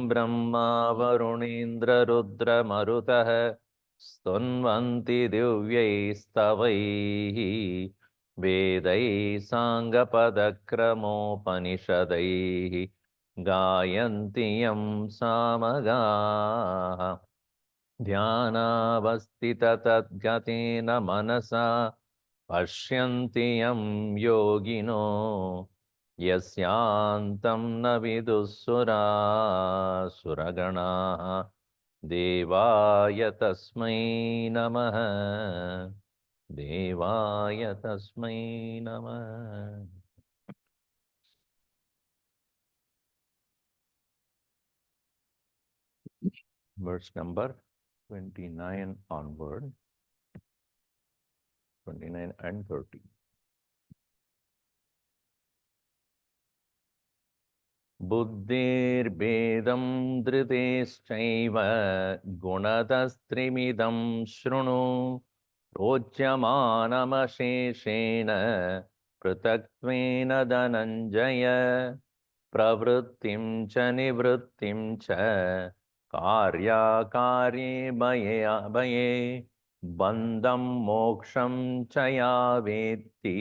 ब्रह्मा वरुणीन्द्ररुद्रमरुतः स्तुन्वन्ति दिव्यैस्तवैः वेदैः साङ्गपदक्रमोपनिषदैः गायन्ति यं सामगाः ध्यानावस्थिततद्गतेन मनसा पश्यन्ति यं योगिनो यस्यान्तं न विदुःसुरासुरगणाः देवाय तस्मै नमः देवाय तस्मै नमः. Verse number 29 onward, 29 and 30. बुद्धिर्भेदं धृतेश्चैव गुणतस्त्रिमिदं शृणु रोच्यमानमशेषेण पृथक्त्वेन धनञ्जय प्रवृत्तिं च निवृत्तिं च कार्याकार्ये भये बन्धं मोक्षं च या वेत्ति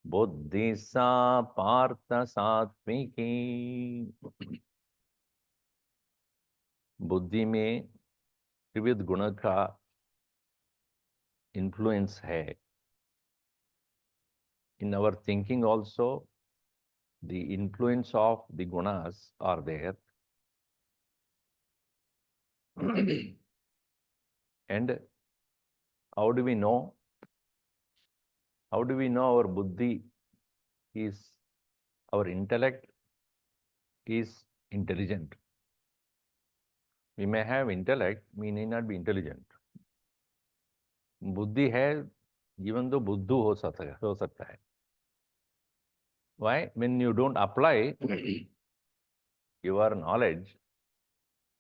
बुद्धि सा पार्थ सात्विकी. बुद्धि में विविध गुण का इन्फ्लुएंस है. In our thinking also, the influence of the gunas are there. And how do we know? How do we know our buddhi is, our intellect is intelligent? We may have intellect, we may not be intelligent. बुद्धि है, even though बुद्धू हो सकता है. Why? When you don't apply your knowledge,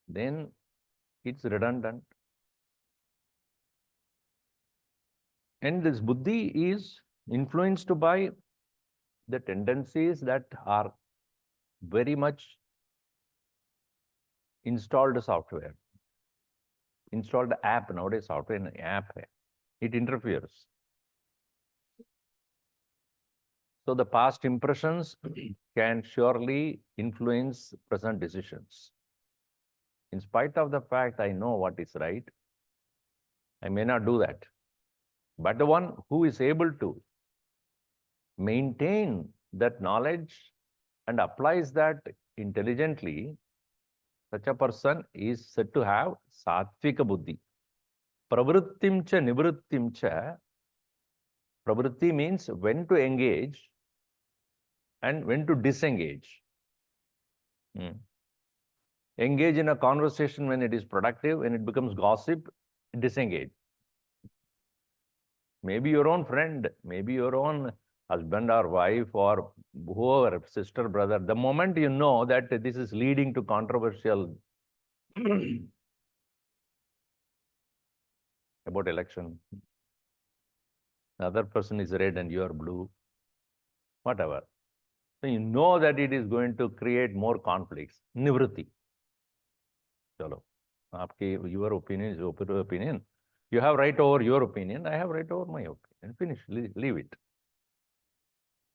then it's redundant. And this buddhi is influenced by the tendencies that are very much installed software. Installed app, nowadays software in app hai. It interferes. So the past impressions can surely influence present decisions. In spite of the fact I know what is right, I may not do that. But the one who is able to maintain that knowledge and applies that intelligently, such a person is said to have sattvika buddhi. Pravrittim cha nivrittim cha. Pravritti means when to engage and when to disengage. Engage in a conversation when it is productive, when it becomes gossip, disengage. Maybe your own friend, maybe your own husband or wife or whoever, sister, brother, the moment you know that this is leading to controversial about election, the other person is red and you are blue, whatever. So you know that it is going to create more conflicts. Nivritti. Chalo. Your opinion is your opinion. You have right over your opinion. I have right over my opinion. Finish. Leave it.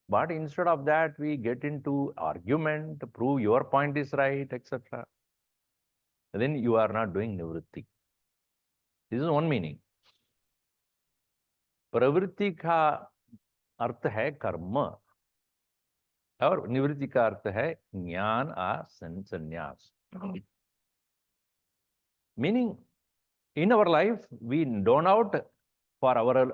But instead of that, we get into argument to prove your point is right, etc. Then you are not doing nivritti. This is one meaning. प्रवृत्ति का अर्थ है कर्म और निवृत्ति का अर्थ है ज्ञान और संन्यास. Meaning, in our life, we don out for our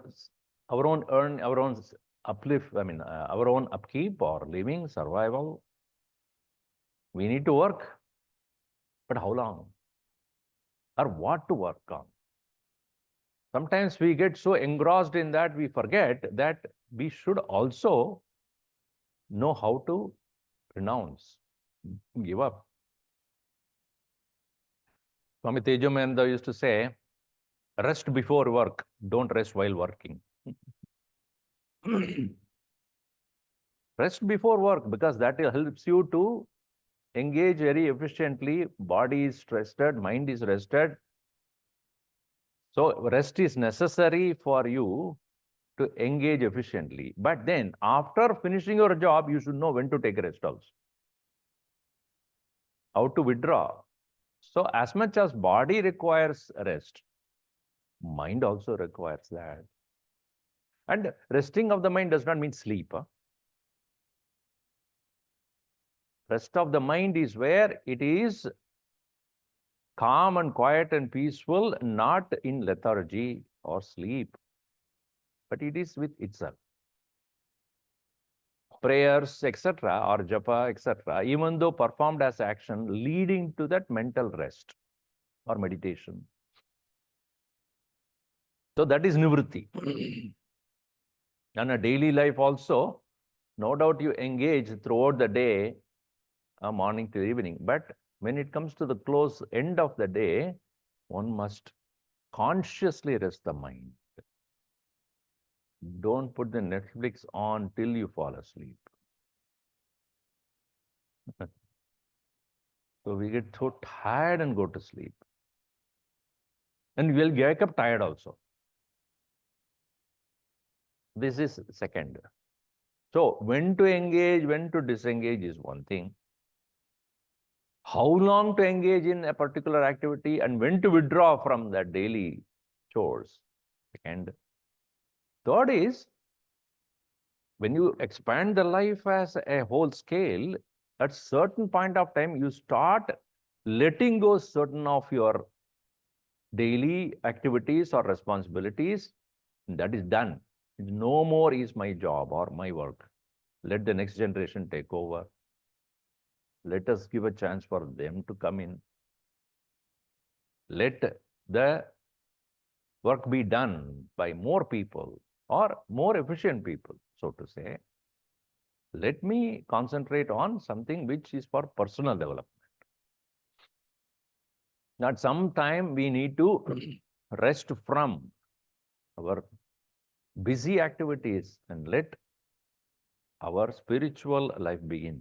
own our own uplift. I mean, our own upkeep or living, survival. We need to work, but how long? Or what to work on? Sometimes we get so engrossed in that we forget that we should also know how to renounce, give up. Swami Tejomananda used to say, rest before work, don't rest while working. Rest before work, because that helps you to engage very efficiently. Body is rested, mind is rested. So rest is necessary for you to engage efficiently. But then after finishing your job, you should know when to take a rest also. How to withdraw. So as much as body requires rest, mind also requires that. And resting of the mind does not mean sleep. Huh? Rest of the mind is where it is calm and quiet and peaceful, not in lethargy or sleep, but it is with itself. Prayers, etc., or japa, etc., even though performed as action, leading to that mental rest or meditation. So that is nivritti. And a daily life also, no doubt you engage throughout the day, morning to evening, but when it comes to the close end of the day, one must consciously rest the mind. Don't put the Netflix on till you fall asleep. So we get so tired and go to sleep. And we'll wake up tired also. This is second. So when to engage, when to disengage is one thing. How long to engage in a particular activity and when to withdraw from the daily chores. Second. Third is, when you expand the life as a whole scale, at certain point of time, you start letting go certain of your daily activities or responsibilities. That is done. No more is my job or my work. Let the next generation take over. Let us give a chance for them to come in. Let the work be done by more people or more efficient people, so to say. Let me concentrate on something which is for personal development. At some time, we need to rest from our busy activities and let our spiritual life begin.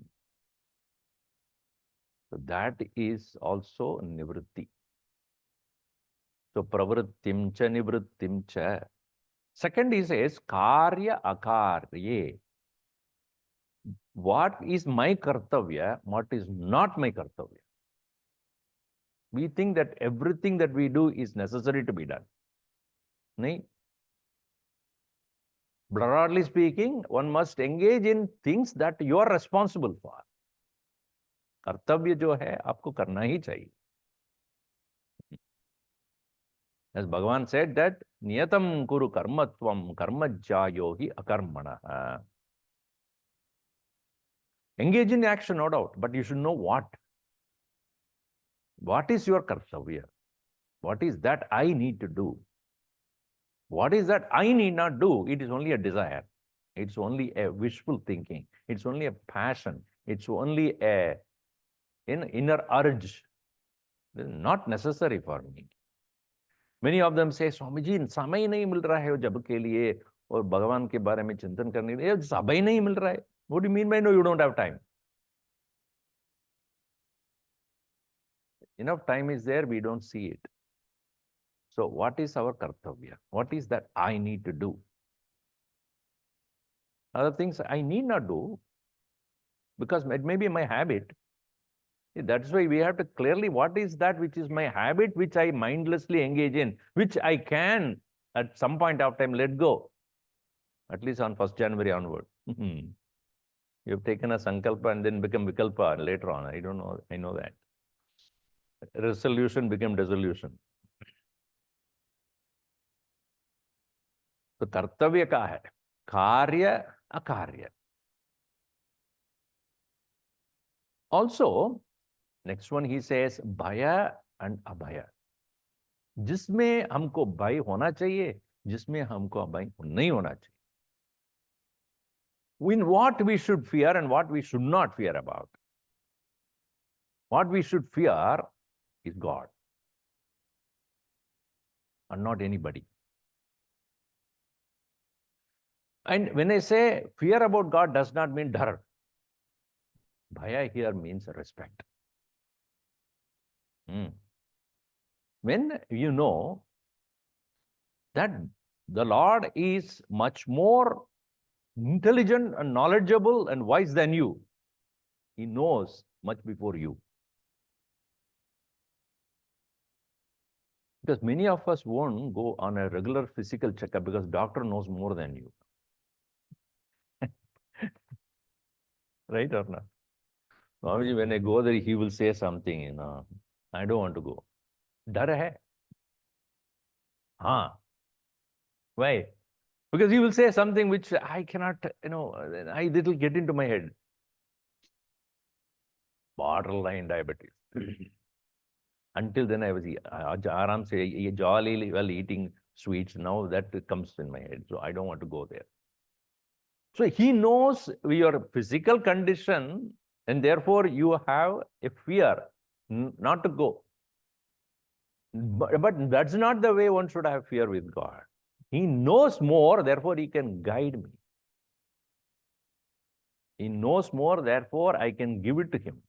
So that is also nivritti. So pravrittim cha nivrittim cha. Second he says karya akarye. What is my kartavya? What is not my kartavya? We think that everything that we do is necessary to be done. Nahin? Broadly speaking, one must engage in things that you are responsible for. कर्तव्य जो है आपको करना ही चाहिए. As Bhagavan said that niyatam kuru karmatvam karmajjayo hi akarmana. Engage in action, no doubt, but you should know what. What is your kartavya? What is that I need to do? What is that I need not do? It is only a desire. It's only a wishful thinking. It's only a passion. It's only an inner urge. This is not necessary for me. Many of them say, Swami ji, समय नहीं मिल रहा है जब के लिए और भगवान के बारे में चिंतन करने के लिए समय नहीं मिल रहा है. What do you mean by no, you don't have time? Enough time is there, we don't see it. So what is our kartavya? What is that I need to do? Other things I need not do because it may be my habit. That's why we have to clearly, what is that which is my habit, which I mindlessly engage in, which I can at some point of time let go, at least on 1st January onward. You've taken a sankalpa and then become vikalpa later on. I don't know. I know that. Resolution became dissolution. तो कर्तव्य का है कार्य अकार्य. Also, next one he says भय and अभय. जिसमें हमको भय होना चाहिए, जिसमें हमको भय नहीं होना चाहिए. In what we should fear and what we should not fear about. What we should fear is God and not anybody. And when I say fear about God does not mean dhar. Bhaya here means respect. When you know that the Lord is much more intelligent and knowledgeable and wise than you, He knows much before you. Because many of us won't go on a regular physical checkup because doctor knows more than you. Right or not? Swamiji, when I go there, he will say something, I don't want to go. Dar hai. Haan. Why? Because he will say something which I cannot, it will get into my head. Borderline diabetes. Until then, I was aram se jolly while eating sweets. Now that comes in my head. So I don't want to go there. So he knows your physical condition, and therefore you have a fear not to go. But that's not the way one should have fear with God. He knows more, therefore he can guide me. He knows more, therefore I can give it to him.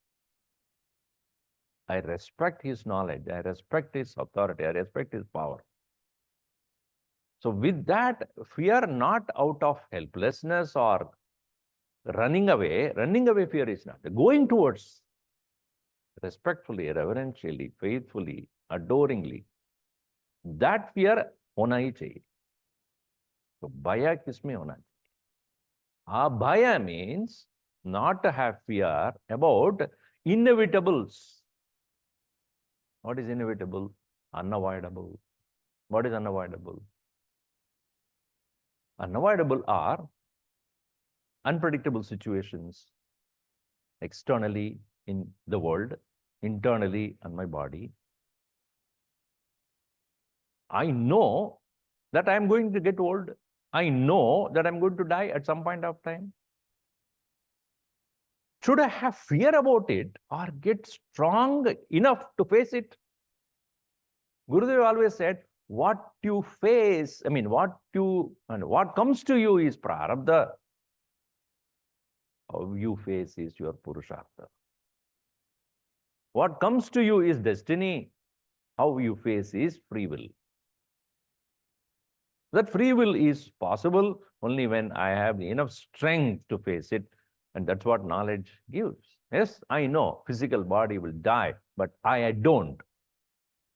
I respect his knowledge. I respect his authority. I respect his power. So with that, fear not out of helplessness or running away fear is not. Going towards, respectfully, reverentially, faithfully, adoringly, that fear होना ही चाहिए. तो भय किसमें होना चाहिए? Bhaya means not to have fear about inevitables. What is inevitable? Unavoidable. What is unavoidable? Unavoidable are unpredictable situations externally in the world, internally in my body. I know that I am going to get old. I know that I'm going to die at some point of time. Should I have fear about it or get strong enough to face it? Gurudev always said, what you face, what comes to you is prarabdha. How you face is your purushartha. What comes to you is destiny. How you face is free will. That free will is possible only when I have enough strength to face it. And that's what knowledge gives. Yes, I know physical body will die, but I don't.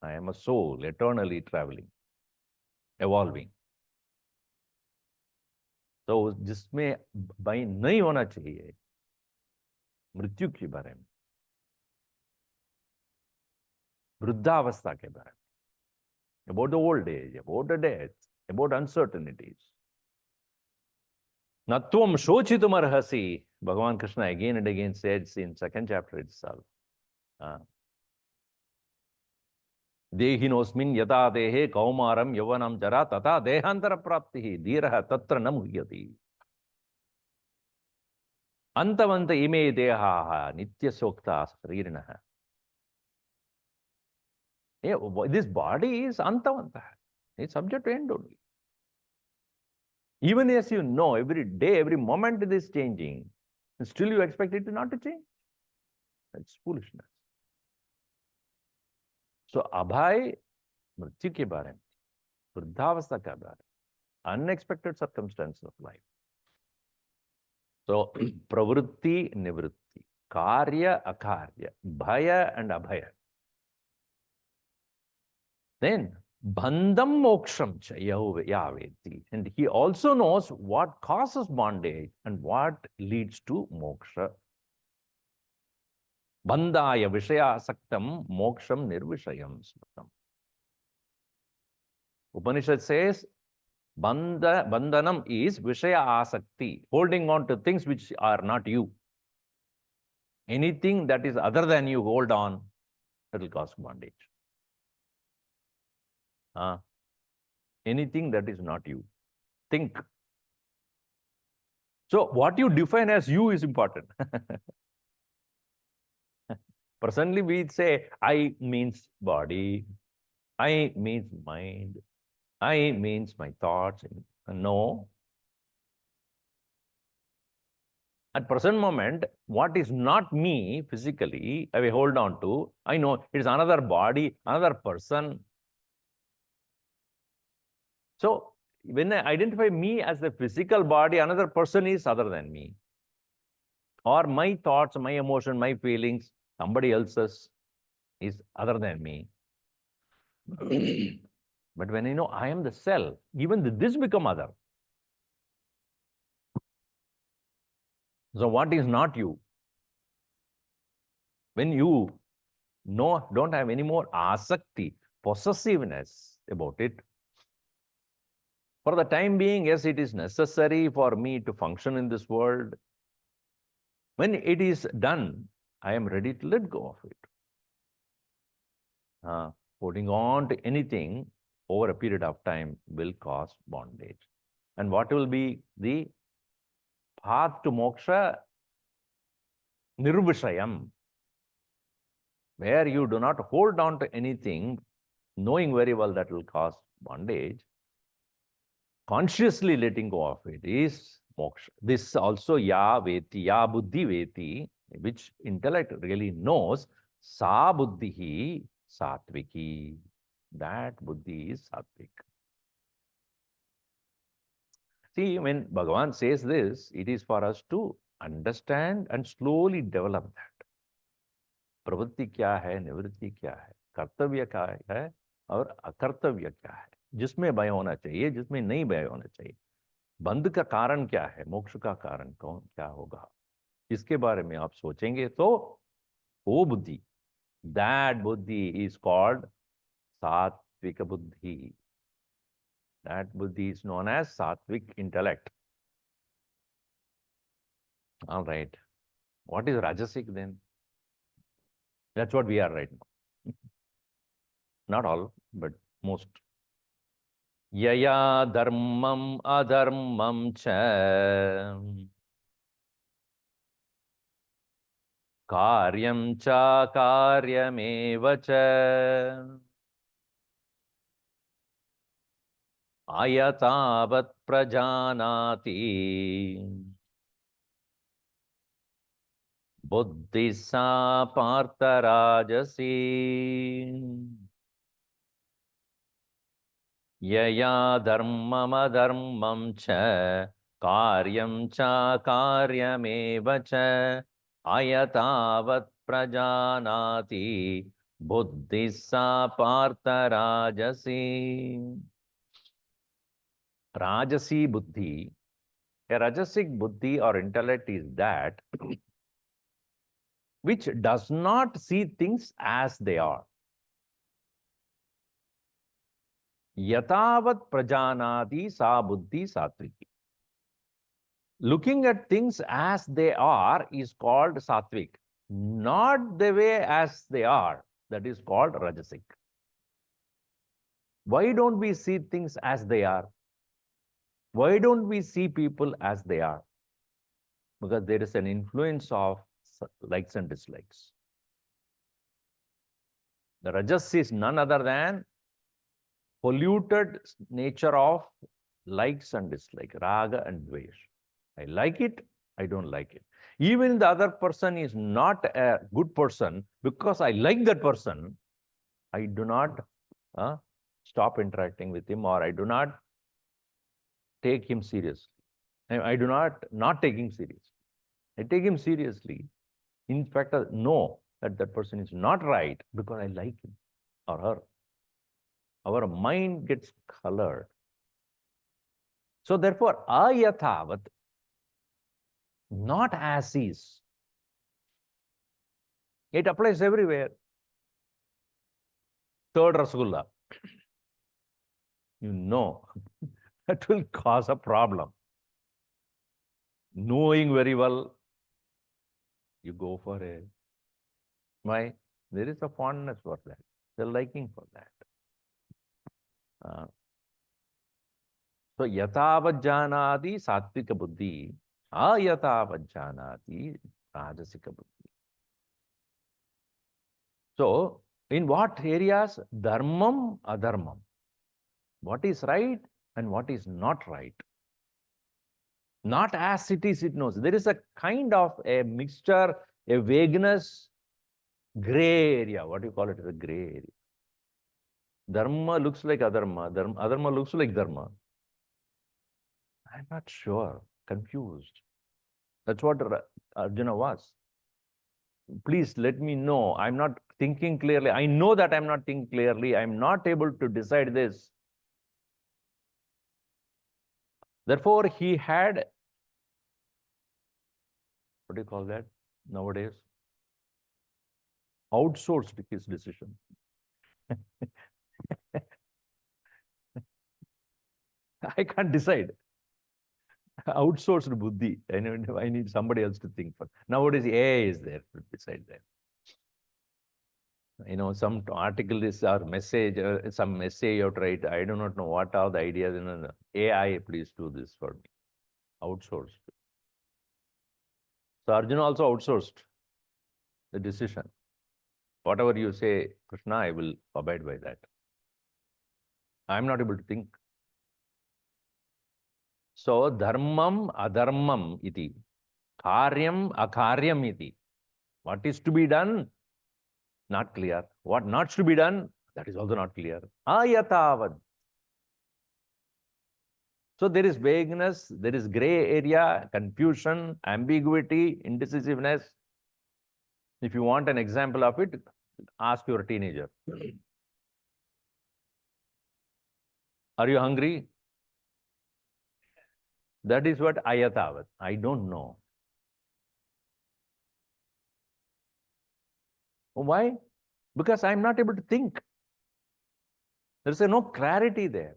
I am a soul, eternally traveling, evolving. तो जिसमें भय नहीं होना चाहिए मृत्यु के बारे में, वृद्धावस्था के बारे में, about the old age, about the death, about uncertainties. Natvam shochitum arhasi, Bhagavan Krishna again and again says in second chapter itself. Dehinosmin yata dehe kaumaram yavanam jara tata dehantara praptihi dhiraha tatra na muhyati. Antavanta ime dehaha nitya sokta saririnaha. This body is antavanta. It's subject to end only. Even as you know, every day, every moment it is changing, still you expect it not to change. That's foolishness. So, abhay, mrityu ke baare mein, vruddhavastha ke baare mein, unexpected circumstances of life. So, pravritti, nivritti, karya, akarya, bhaya and abhaya. Then, bandham moksham cha yaveti. And he also knows what causes bondage and what leads to moksha. Bandhaya vishaya saktam moksham nirvishayam smatam. Upanishad says, bandhanam is vishaya asakti, holding on to things which are not you. Anything that is other than you, hold on, that will cause bondage. Anything that is not you. Think. So what you define as you is important. Personally, we say, I means body, I means mind, I means my thoughts. No. At present moment, what is not me physically, I will hold on to. I know it is another body, another person. So when I identify me as the physical body, another person is other than me. Or my thoughts, my emotion, my feelings, somebody else's is other than me. But when I know I am the self, even this become other. So what is not you? When you know, don't have any more asakti, possessiveness about it, for the time being, yes, it is necessary for me to function in this world. When it is done, I am ready to let go of it. Holding on to anything over a period of time will cause bondage. And what will be the path to moksha? Nirvishayam, where you do not hold on to anything, knowing very well that will cause bondage. Consciously letting go of it is moksha. This also ya veti, ya buddhi veti, which intellect really knows, sa buddhihi satviki. That buddhi is satvik. See, when Bhagavan says this, it is for us to understand and slowly develop that. प्रवृत्ति क्या है, निवृत्ति क्या है, कर्तव्य क्या है और अकर्तव्य क्या है, जिसमें भय होना चाहिए, जिसमें नहीं भय होना चाहिए, बंध का कारण क्या है, मोक्ष का कारण कौन क्या होगा, इसके बारे में आप सोचेंगे तो वो बुद्धि, दैट बुद्धि इज कॉल्ड सात्विक बुद्धि. That buddhi is known as sattvic intellect. All right. What is rajasic then? That's what we are right now. Not all, but most. Yaya dharmam adharmam cha karyam cha karyameva cha ayatavat prajanati buddhi sa partharajasi yaya dharmam adharmam cha karyam cha karyameva cha ayatavat prajanati buddhi sa partharajasi. Rajasi buddhi, a rajasic buddhi or intellect is that which does not see things as they are. Yatavat prajanati sa buddhi satviki. Looking at things as they are is called sattvic. Not the way as they are, that is called rajasic. Why don't we see things as they are? Why don't we see people as they are? Because there is an influence of likes and dislikes. The rajas is none other than polluted nature of likes and dislikes, raga and dvesh. I like it, I don't like it. Even the other person is not a good person, because I like that person, I do not stop interacting with him, or I do not take him seriously. I do not take him seriously. I take him seriously. In fact, I know that that person is not right because I like him or her. Our mind gets colored. So therefore, ayathavat, not as is. It applies everywhere. Third Rasgulla. You know that will cause a problem. Knowing very well, you go for it. Why? There is a fondness for that. The liking for that. So yatavad janati sattvika buddhi, ayatavad janati rajasika buddhi. So in what areas? Dharmam, adharmam. What is right and what is not right. Not as it is, it knows. There is a kind of a mixture, a vagueness, gray area. What do you call it? A gray area. Dharma looks like adharma. Adharma looks like dharma. I'm not sure. Confused. That's what Arjuna was. Please let me know. I'm not thinking clearly. I know that I'm not thinking clearly. I'm not able to decide this. Therefore, he had, what do you call that nowadays? Outsourced his decision. I can't decide. Outsourced buddhi. I need somebody else to think for. Nowadays, AI is there to decide that. Some article is or message, some essay you have to write. I do not know what are the ideas. AI, please do this for me. Outsourced. So Arjuna also outsourced the decision. Whatever you say, Krishna, I will abide by that. I am not able to think. So dharmam adharmam iti, karyam akaryam iti. What is to be done? Not clear. What not to be done? That is also not clear. Ayatavad. So there is vagueness, there is gray area, confusion, ambiguity, indecisiveness. If you want an example of it, ask your teenager. Are you hungry? That is what ayatavat. I don't know. Why? Because I'm not able to think. There's no clarity there.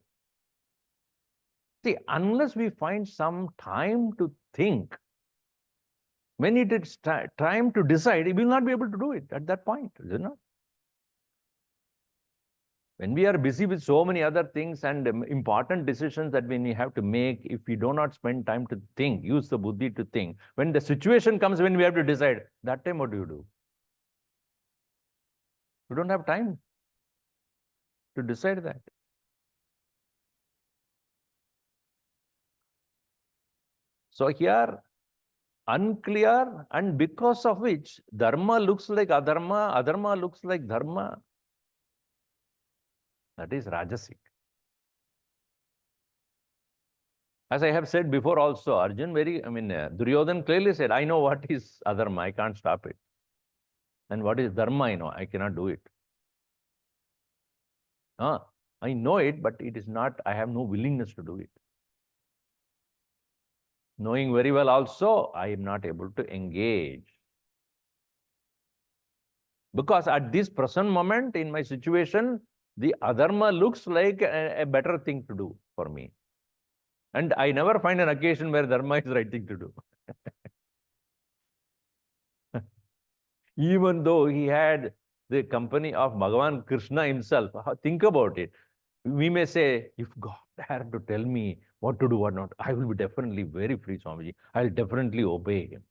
See, unless we find some time to think, when it is time to decide, we will not be able to do it at that point, is it not? When we are busy with so many other things and important decisions that we have to make, if we do not spend time to think, use the buddhi to think, when the situation comes when we have to decide, that time what do? We don't have time to decide that. So here, unclear, and because of which dharma looks like adharma, adharma looks like dharma. That is rajasic. As I have said before also, Duryodhan clearly said, I know what is adharma, I can't stop it. And what is dharma, I cannot do it. I know it, but it is not, I have no willingness to do it. Knowing very well also, I am not able to engage. Because at this present moment in my situation, the adharma looks like a better thing to do for me. And I never find an occasion where dharma is the right thing to do. Even though he had the company of Bhagavan Krishna himself, think about it. We may say, if God had to tell me what to do, what not, I will be definitely very free, Swamiji. I'll definitely obey him.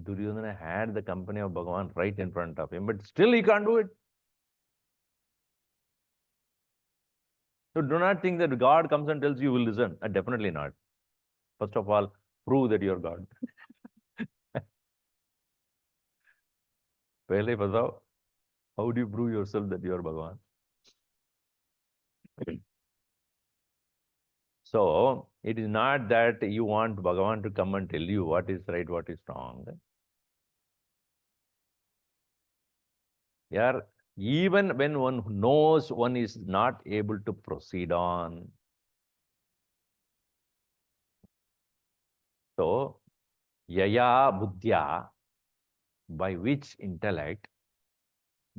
Duryodhana had the company of Bhagavan right in front of him, but still he can't do it. So do not think that God comes and tells you will listen. Definitely not. First of all, prove that you're God. Pehle batao, how do you prove yourself that you are Bhagavan? So it is not that you want Bhagavan to come and tell you what is right, what is wrong. Yeah, even when one knows, one is not able to proceed on. So, yaya buddhya, by which intellect,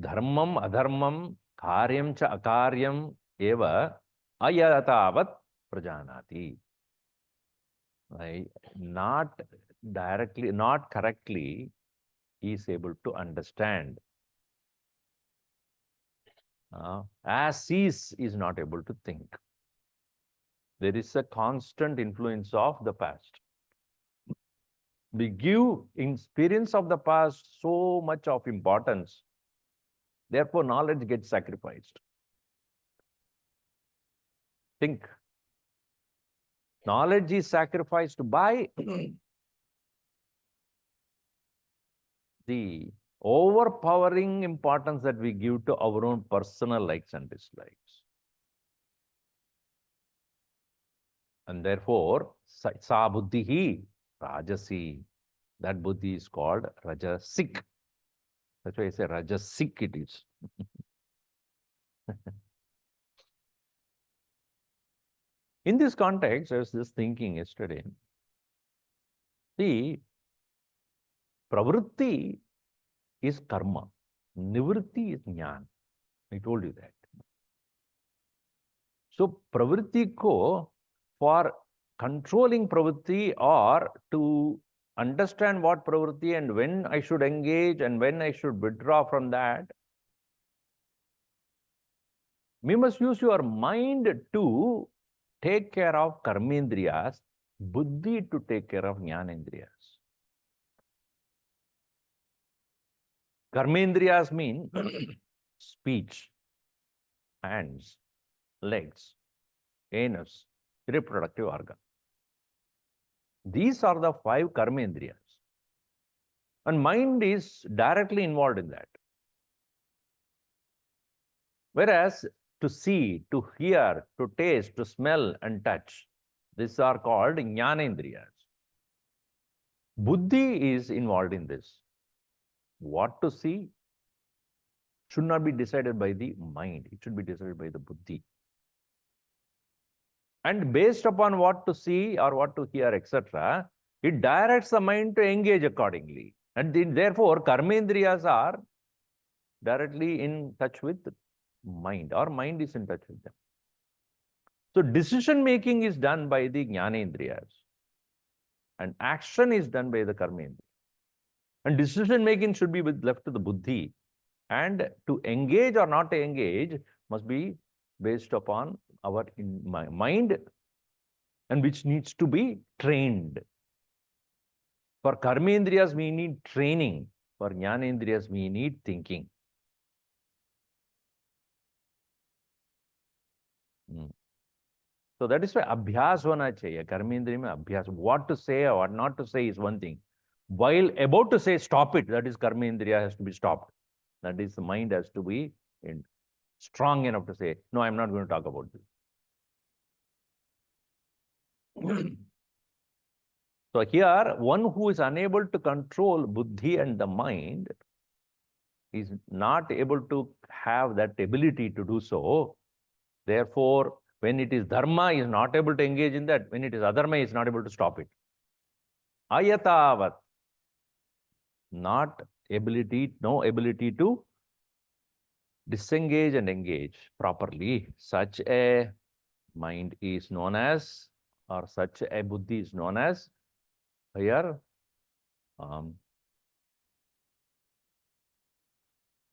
dharmam adharmam karyam cha akaryam eva ayatavat prajanati. Right? Not directly, not correctly, he is able to understand. As is not able to think. There is a constant influence of the past. We give experience of the past so much of importance. Therefore, knowledge gets sacrificed. Think. Knowledge is sacrificed by the overpowering importance that we give to our own personal likes and dislikes. And therefore, sa buddhihi rajasi. That buddhi is called rajasic. That's why I say rajasic it is. In this context, I was just thinking yesterday, the pravritti is karma, nivritti is jnana. I told you that. So, pravritti ko, for controlling pravritti or to understand what pravritti and when I should engage and when I should withdraw from that, we must use your mind to take care of karmendriyas, buddhi to take care of jnanendriyas. Karmendriyas mean speech, hands, legs, anus, reproductive organ. These are the 5 karmendriyas. And mind is directly involved in that. Whereas to see, to hear, to taste, to smell and touch, these are called jnanendriyas. Buddhi is involved in this. What to see should not be decided by the mind. It should be decided by the buddhi. And based upon what to see or what to hear, etc., it directs the mind to engage accordingly. And therefore, karmendriyas are directly in touch with mind, or mind is in touch with them. So decision making is done by the jnanendriyas, and action is done by the karmendriyas. And decision making should be left to the buddhi, and to engage or not to engage must be based upon our mind, and which needs to be trained. For karmendriyas, we need training. For jnanendriyas, we need thinking. So that is why abhyas hona chahiye. Karmendriya mein abhyas. What to say or what not to say is one thing. While about to say stop it, that is karmendriya has to be stopped. That is, the mind has to be strong enough to say, no, I'm not going to talk about this. So here, one who is unable to control buddhi and the mind is not able to have that ability to do so. Therefore, when it is dharma, is not able to engage in that. When it is adharma, is not able to stop it. Ayatavat. No ability to disengage and engage properly. Such a mind is known as, or such a buddhi is known as, here,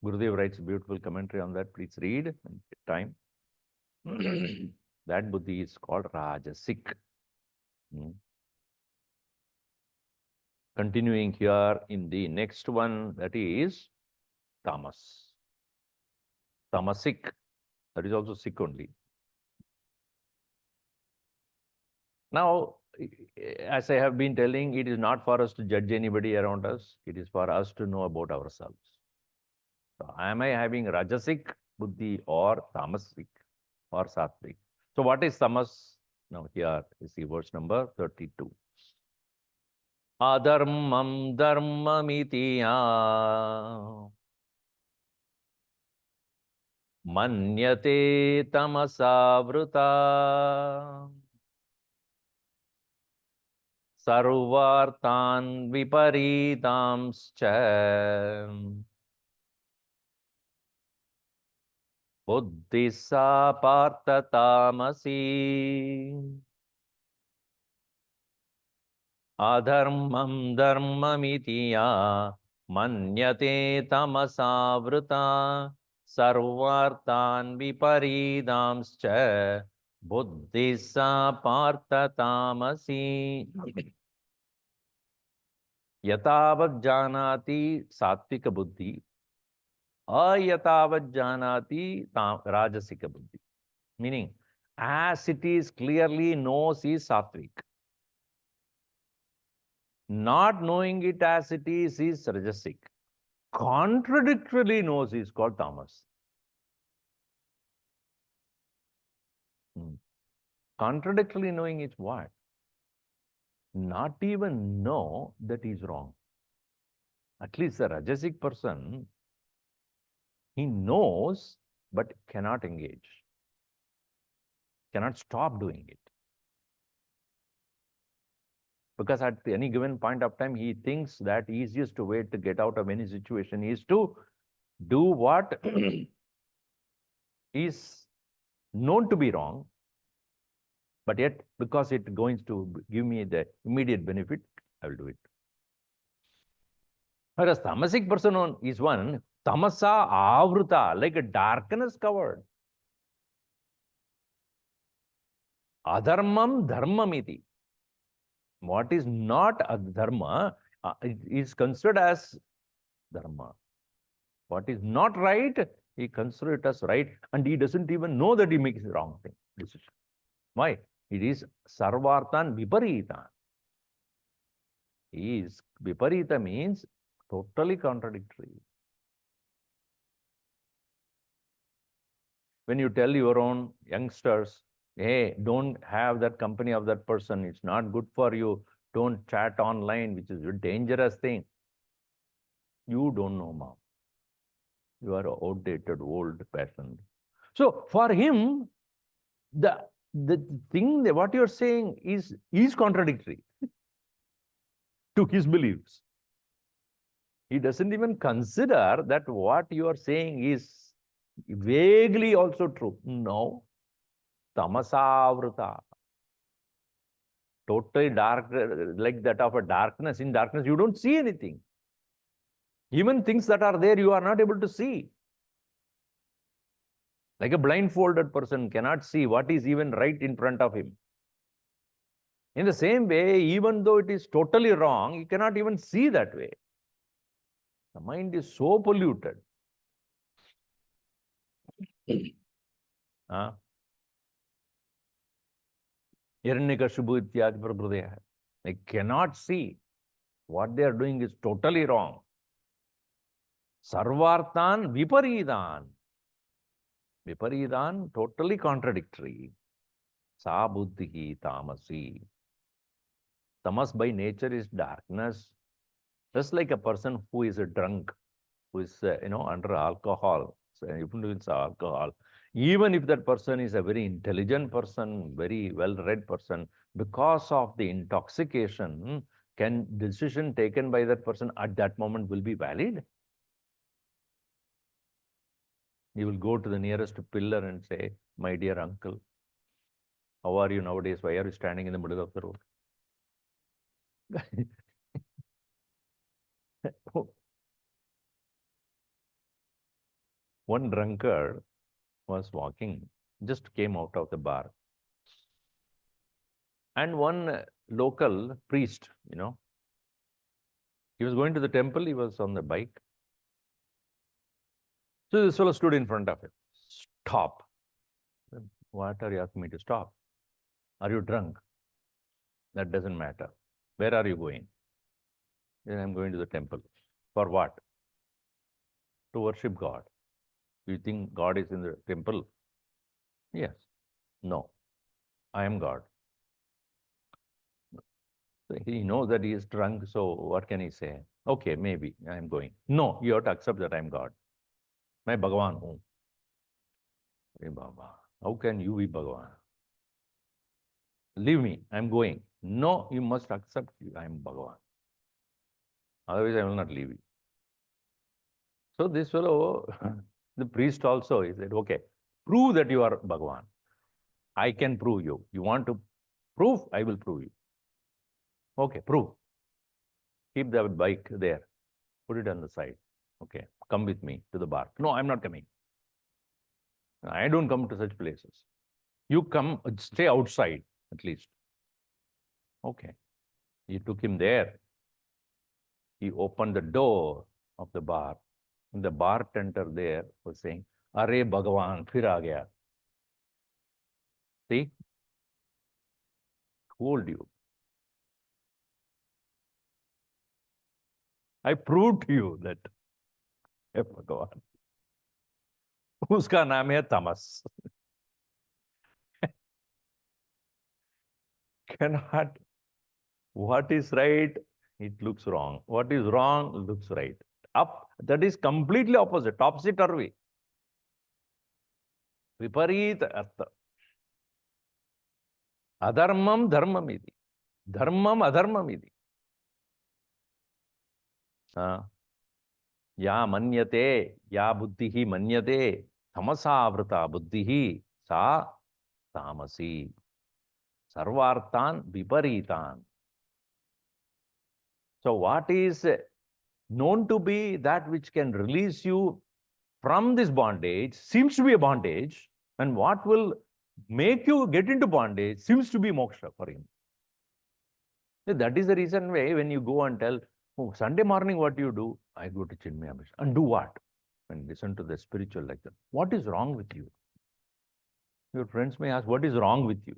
Gurudev writes a beautiful commentary on that. Please read time. That buddhi is called rajasic. Continuing here in the next one, that is tamas. Tamasic. That is also sick only. Now, as I have been telling, it is not for us to judge anybody around us. It is for us to know about ourselves. So, am I having rajasic buddhi or tamasic or sattvic? So, what is tamas? Now, here is the verse number 32. Adharmam dharmamitiya manyate tamasavruta sarvartan viparitamscha buddhisa partha tamasi. Adharmam dharmamitiya manyate tamasavruta sarvartan viparidamscha buddhisa partha tamasi. Yatavat janati sattvika buddhi, ayatavat janati rajasika buddhi. Meaning, as it is clearly knows is sattvic. Not knowing it as it is rajasic. Contradictorily knows is called tamas. Contradictorily knowing is what? Not even know that is wrong. At least the rajasic person, he knows but cannot engage, cannot stop doing it. Because at any given point of time, he thinks that easiest way to get out of any situation is to do what is known to be wrong, but yet because it going to give me the immediate benefit, I will do it. Whereas tamasic person is one, tamasa avruta, like a darkness covered. Adharmam dharmamiti. What is not dharma is considered as dharma. What is not right, he considers it as right, and he doesn't even know that he makes the wrong decision. Why? It is sarvartan viparitan. Is viparita means totally contradictory. When you tell your own youngsters, hey, don't have that company of that person, it's not good for you, don't chat online, which is a dangerous thing. You don't know, mom. You are outdated, old-fashioned. So for him, the thing that what you're saying is contradictory to his beliefs. He doesn't even consider that what you are saying is vaguely also true. No. Tamasavrita. Totally dark, like that of a darkness. In darkness, you don't see anything. Even things that are there, you are not able to see. Like a blindfolded person cannot see what is even right in front of him. In the same way, even though it is totally wrong, you cannot even see that way. The mind is so polluted. Hiranyakashipu ityadi prabhudaya. They cannot see. What they are doing is totally wrong. Sarvartan viparidan. Viparidan, totally contradictory. Sa buddhihi tamasi. Tamas by nature is darkness. Just like a person who is a drunk, who is, under alcohol, so influence of alcohol, even if that person is a very intelligent person, very well-read person, because of the intoxication, can decision taken by that person at that moment will be valid? You will go to the nearest pillar and say, my dear uncle, how are you nowadays? Why are you standing in the middle of the road? One drunkard was walking, just came out of the bar. And one local priest, he was going to the temple, he was on the bike. So this fellow stood in front of him. Stop. What are you asking me to stop? Are you drunk? That doesn't matter. Where are you going? Then I'm going to the temple. For what? To worship God. You think God is in the temple? Yes. No. I am God. So he knows that he is drunk, so what can he say? Okay, maybe I am going. No, you have to accept that I am God. मैं भगवान हूँ. Hey Baba, how can you be Bhagavan? Leave me, I am going. No, you must accept I am Bhagavan. Otherwise, I will not leave you. So this fellow, the priest also, he said, okay, prove that you are Bhagavan. I can prove you. You want to prove? I will prove you. Okay, prove. Keep the bike there. Put it on the side. Okay, come with me to the bar. No, I'm not coming. I don't come to such places. You come, stay outside at least. Okay. He took him there. He opened the door of the bar. And the bartender there was saying, Arey Bhagavan, phir aa gaya. See, told you. I proved to you that. हे भगवान, उसका नाम है तमस. Cannot. What is right, it looks wrong. What is wrong looks right. Up, that is completely opposite, topsy-turvy. Viparit artha. Adharmam dharmam idi. Dharmam adharmam idi. या मन्यते, या बुद्धिः मन्यते तमसावृता बुद्धिः सा तामसी. सर्वार्थान विपरीतान. So what is known to be that which can release you from this bondage seems to be a bondage, and what will make you get into bondage seems to be moksha for him. That is the reason why when you go and tell, oh, Sunday morning what do you do? I go to Chinmaya Mission. And do what? And listen to the spiritual lecture. What is wrong with you? Your friends may ask, what is wrong with you?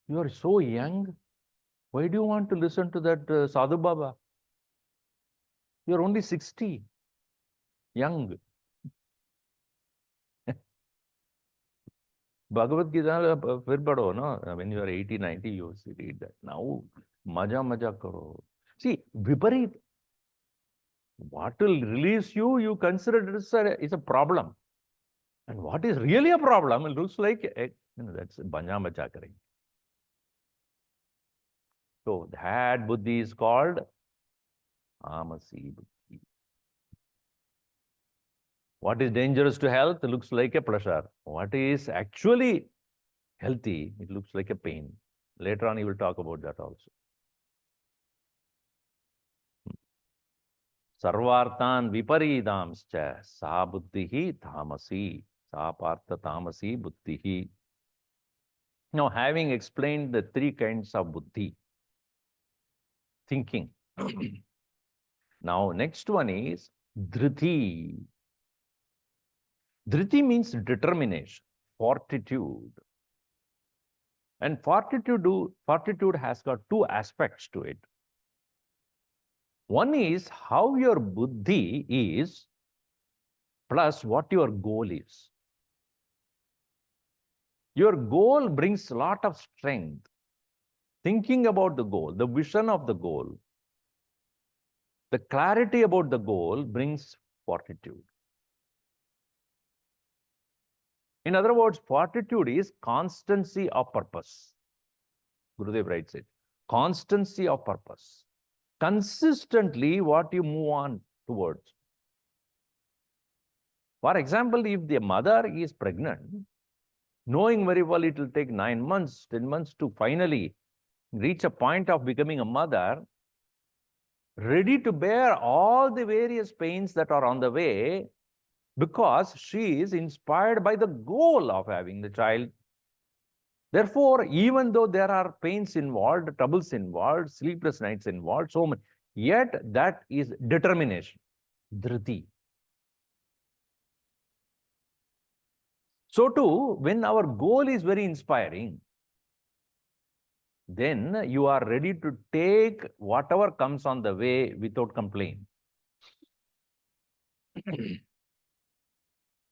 You are so young. Why do you want to listen to that Sadhu Baba? You are only 60. Young. Bhagavad Gita, फिर पढ़ो ना. When you are 80, 90, you read that. Now, मजा करो. See, viparit. What will release you, you consider it is a problem. And what is really a problem, it looks like, that's banja macha karenge. So that buddhi is called tamasi buddhi. What is dangerous to health looks like a pleasure. What is actually healthy, it looks like a pain. Later on, he will talk about that also. Sarvartan viparidamscha sa buddhihi tamasi. Sa partha tamasi buddhihi. Now, having explained the three kinds of buddhi, thinking. Now, next one is dhriti. Dhriti means determination, fortitude. And fortitude has got two aspects to it. One is how your buddhi is plus what your goal is. Your goal brings a lot of strength. Thinking about the goal, the vision of the goal, the clarity about the goal brings fortitude. In other words, fortitude is constancy of purpose. Gurudev writes it. Constancy of purpose. Consistently what you move on towards. For example, if the mother is pregnant, knowing very well it will take 9 months, 10 months to finally reach a point of becoming a mother, ready to bear all the various pains that are on the way, because she is inspired by the goal of having the child. Therefore, even though there are pains involved, troubles involved, sleepless nights involved, so many, yet that is determination, dhriti. So too, when our goal is very inspiring, then you are ready to take whatever comes on the way without complaint.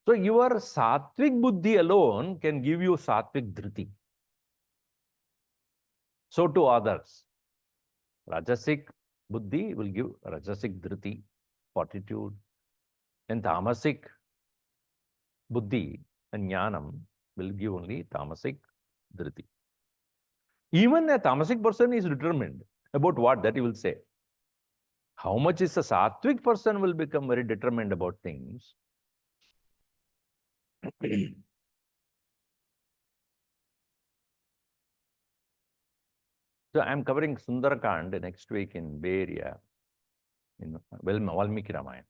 So your sattvic buddhi alone can give you sattvic dhriti. So to others. Rajasic buddhi will give rajasic dhriti, fortitude. And tamasic buddhi and jnanam will give only tamasic dhriti. Even a tamasic person is determined about what that he will say. How much is a sattvic person will become very determined about things. So I'm covering Sundarakand next week in Bay Area, in Valmiki Ramayana.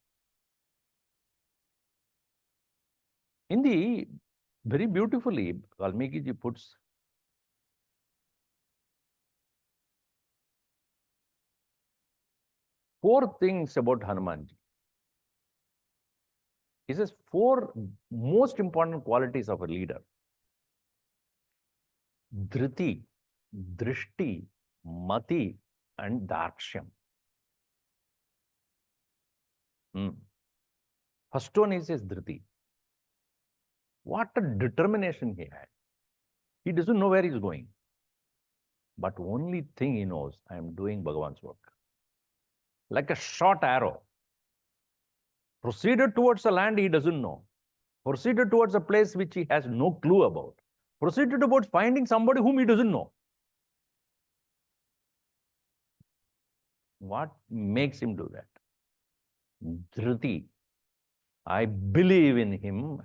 In the very beautifully, Valmiki ji puts four things about Hanumanji. He says four most important qualities of a leader. Dhriti, Drishti, Mati, and Daksham. First one is Dhriti. What a determination he had. He doesn't know where he's going. But only thing he knows, I am doing Bhagavan's work. Like a short arrow. Proceeded towards a land he doesn't know. Proceeded towards a place which he has no clue about. Proceeded towards finding somebody whom he doesn't know. What makes him do that? Dhriti. I believe in him.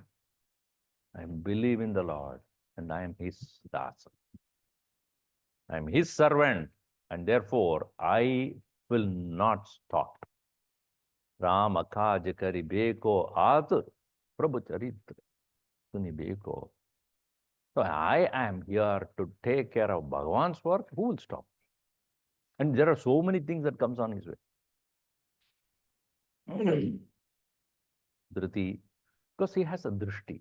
I believe in the Lord. And I am his dasa. I am his servant. And therefore, I will not stop. Rama kaj kari beko atur prabhu charitra suni beko. So I am here to take care of Bhagavan's work. Who will stop? And there are so many things that comes on his way. Dhriti, because he has a drishti,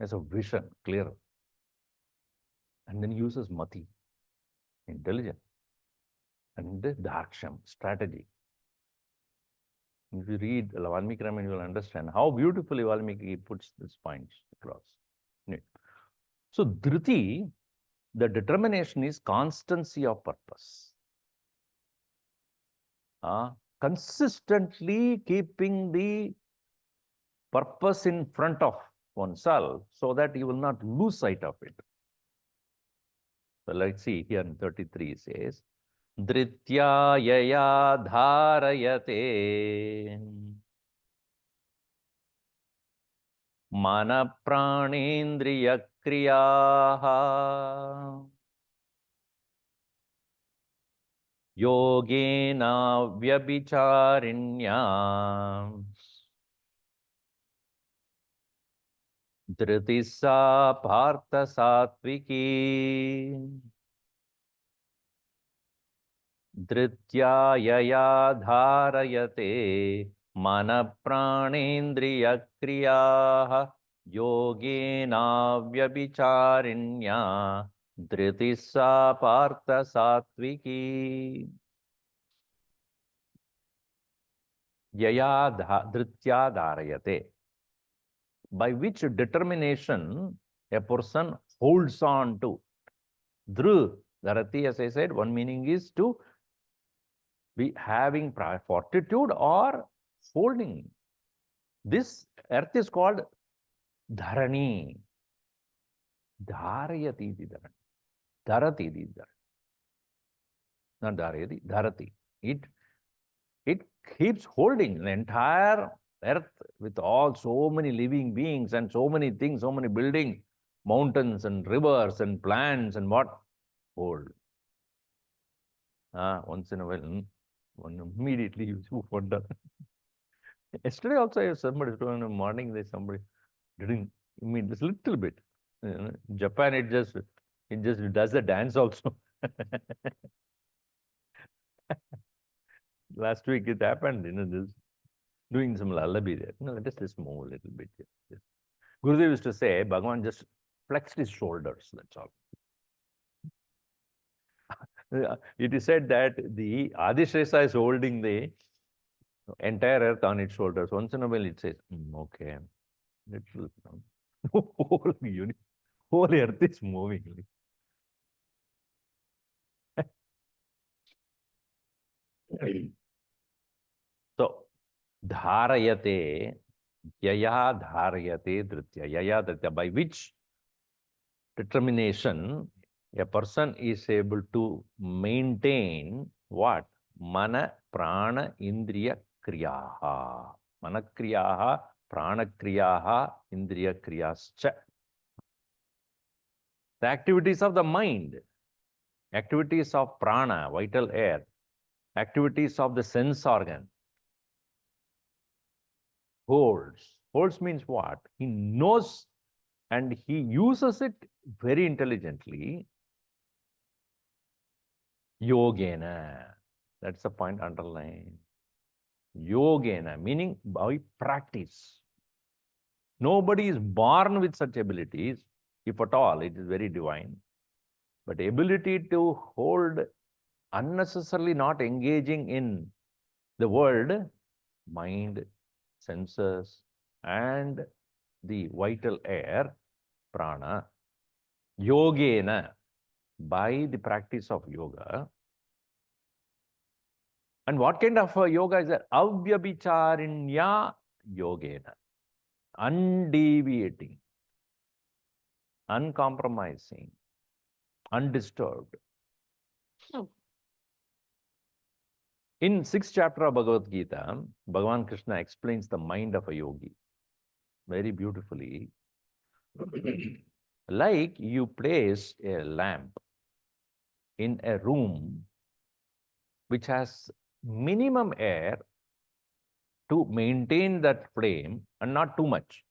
has a vision, clear. And then he uses mati, intelligence. And the daksham, strategy. If you read Valmiki Ramayana, you will understand how beautifully Valmiki puts these points across. So Dhriti, the determination is constancy of purpose. Consistently keeping the purpose in front of oneself so that you will not lose sight of it. So let's see here in 33 it says, Dhritya yaya dharayate mana pranendriya kriyaha yogena vyabhicharinya Dritisa partha satviki Dritya yaya dharayate mana pranendriya kriyaha yogena vyabhicharinya Dritisa partha satviki yaya dritya dharayate. By which determination a person holds on to. Dhru, dharati, as I said, one meaning is to be having fortitude or holding. This earth is called dharani. Dharayati di dharani. Dharati di dharani. Not dharayati, dharati. It keeps holding the entire earth with all so many living beings and so many things, so many buildings, mountains and rivers and plants and what? Hold. Once in a while, one immediately you wonder. Yesterday also somebody in the morning, somebody didn't mean this little bit. Japan, it just does the dance also. Last week it happened, this doing some lullaby there. Let us just move a little bit here. Yes. Gurudev used to say, Bhagavan just flexed his shoulders, that's all. It is said that the Adishesa is holding the entire earth on its shoulders. Once in a while it says, okay, little, whole earth is moving. So, dharayate, yaya dharayate dritya, yaya dritya, by which determination a person is able to maintain what? Mana, prana, indriya, kriyaha. Mana kriyaha, prana kriyaha, indriya kriyascha. The activities of the mind, activities of prana, vital air, activities of the sense organ. Holds. Holds means what? He knows and he uses it very intelligently. Yogena. That's the point underlined. Yogena, meaning by practice. Nobody is born with such abilities. if at all, it is very divine. But ability to hold unnecessarily not engaging in the world, mind, senses, and the vital air, prana, yogena, by the practice of yoga. And what kind of yoga is that? Avyabhicharinya yogena. Undeviating, uncompromising, undisturbed. In 6th chapter of Bhagavad Gita, Bhagavan Krishna explains the mind of a yogi very beautifully. Like you place a lamp in a room which has minimum air to maintain that flame and not too much.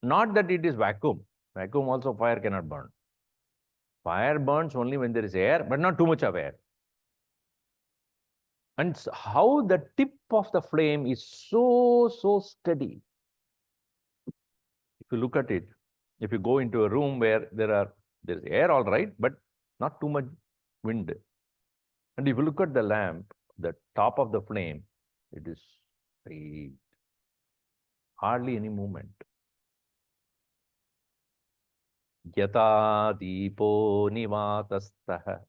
Not that it is vacuum. Vacuum also fire cannot burn. Fire burns only when there is air, but not too much of air. And how the tip of the flame is so steady. If you look at it, if you go into a room where there's air, all right, but not too much wind. And if you look at the lamp, the top of the flame, it is straight. Hardly any movement. Yata deepo nivatastah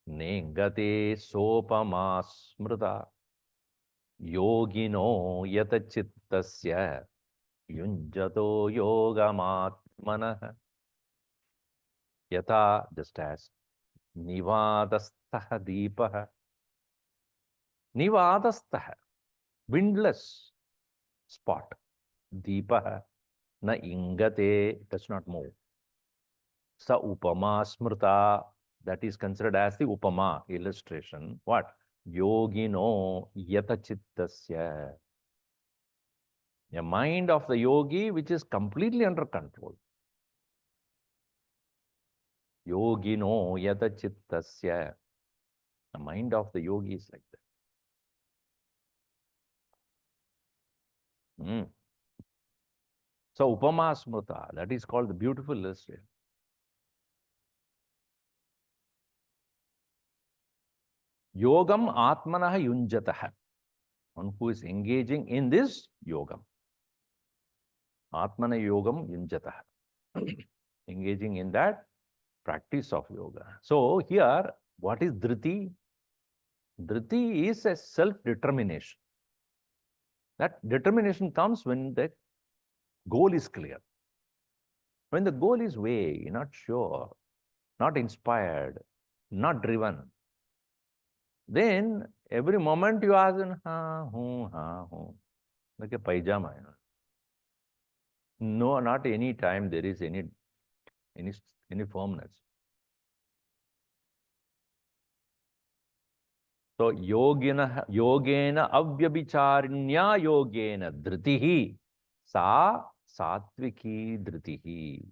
nengate sopama smrita yogino yata chittasya yunjato yogamatmanah. Yata, just as nivadastah deepah. Nivadastah, windless spot. Deepah na ingate, does not move. Sa upama smrita, that is considered as the upama, illustration. What? Yogino yata chittasya. A mind of the yogi which is completely under control. Yogino yata chittasya. The mind of the yogi is like that. So upama smrita, that is called the beautiful illustration. Yogam atmanah yunjatah. One who is engaging in this yogam. Atmana yogam yunjatah. Engaging in that practice of yoga. So here, what is dhriti? Dhriti is a self-determination. That determination comes when the goal is clear. When the goal is vague, not sure, not inspired, not driven, then every moment you ask, ha, hu, like a pajama. No, not any time there is any firmness. So yogena avyabhicharinya yogena dhritihi sa satviki dhritihi.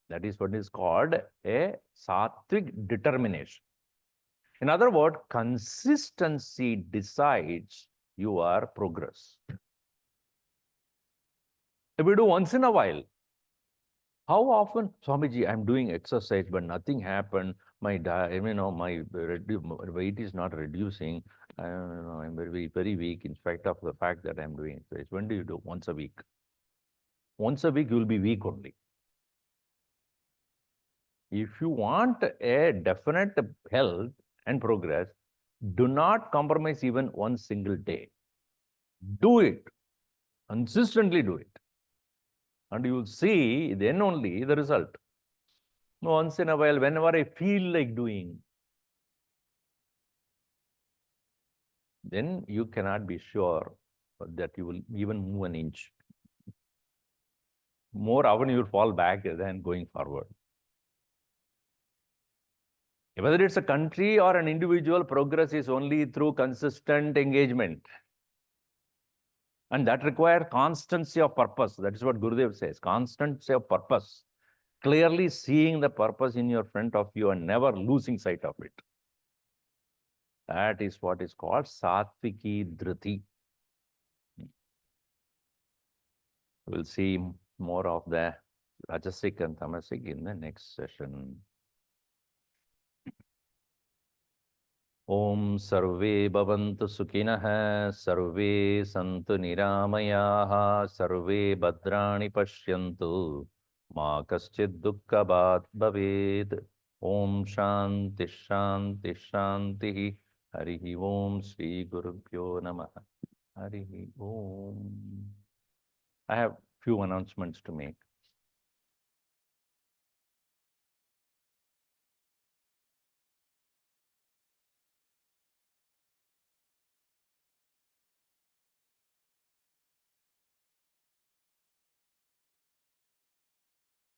That is what is called a sattvic determination. In other words, consistency decides your progress. If we do once in a while, how often, Swamiji, I'm doing exercise, but nothing happened. My my weight is not reducing. I'm very weak in spite of the fact that I'm doing exercise. When do you do? Once a week. Once a week, you will be weak only. If you want a definite health and progress, do not compromise even one single day. Do it. Consistently do it. And you will see then only the result. Once in a while, whenever I feel like doing, then you cannot be sure that you will even move an inch. More often you will fall back than going forward. Whether it's a country or an individual, progress is only through consistent engagement. And that requires constancy of purpose. That is what Gurudev says, constancy of purpose. Clearly seeing the purpose in your front of you and never losing sight of it. That is what is called Satviki Dhriti. We'll see more of the Rajasic and Tamasic in the next session. Om Sarve Bhavantu Sukhinah, Sarve Santu Niramayaha, Sarve Bhadrani Pashyantu, Ma Kaschid Dukkhabhat Bhaved. Om Shanti Shanti Shanti. Harihi Om Shri Gurubhyo Namaha. Harihi Om. I have few announcements to make.